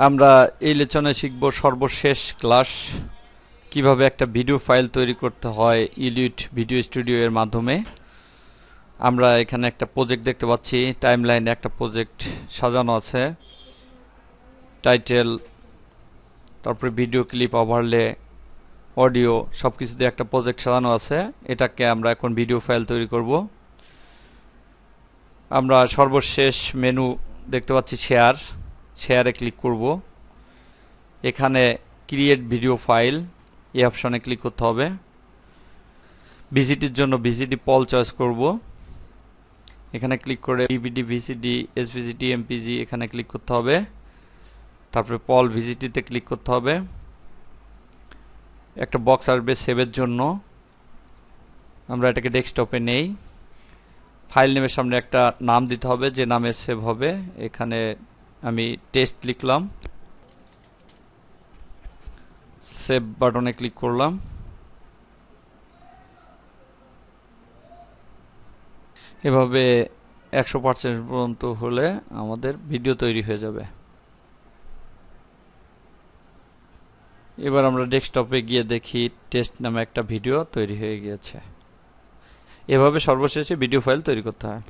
আমরা এই লেসনে শিখব সর্বশেষ ক্লাস কিভাবে একটা ভিডিও ফাইল তৈরি করতে হয় ইলিট ভিডিও স্টুডিও এর মাধ্যমে। আমরা এখানে একটা প্রজেক্ট দেখতে পাচ্ছি, টাইমলাইনে একটা প্রজেক্ট সাজানো আছে, টাইটেল, তারপরে ভিডিও ক্লিপ, ওভারলে, অডিও সবকিছু দিয়ে একটা প্রজেক্ট সাজানো আছে। এটাকে আমরা এখন ভিডিও ফাইল তৈরি করব। আমরা সর্বশেষ মেনু দেখতে পাচ্ছি, শেয়ারে ক্লিক করব। এখানে ক্রিয়েট ভিডিও ফাইল এই অপশনে ক্লিক করতে হবে। ভিসিডির জন্য ভিসিডি পল চয়েস করব। এখানে ক্লিক করে ডিভিডি, ভিসিডি, এসভিজিডি, এমপিজি এখানে ক্লিক করতে হবে। তারপরে পল ভিসিডিতে ক্লিক করতে হবে। একটা বক্স আসবে সেভের জন্য, আমরা এটাকে ডেস্কটপে নেই। ফাইল নেমের সামনে একটা নাম দিতে হবে, যে নামে সেভ হবে। এখানে আমি টেস্ট লিখলাম, সেভ বাটনে ক্লিক করলাম। এভাবে 100% পর্যন্ত হলে আমাদের ভিডিও তৈরি হয়ে যাবে। এবার আমরা ডেস্কটপে গিয়ে দেখি টেস্ট নামে একটা ভিডিও তৈরি হয়ে গিয়েছে। এভাবে সর্বশেষে ভিডিও ফাইল তৈরি করতে হয়।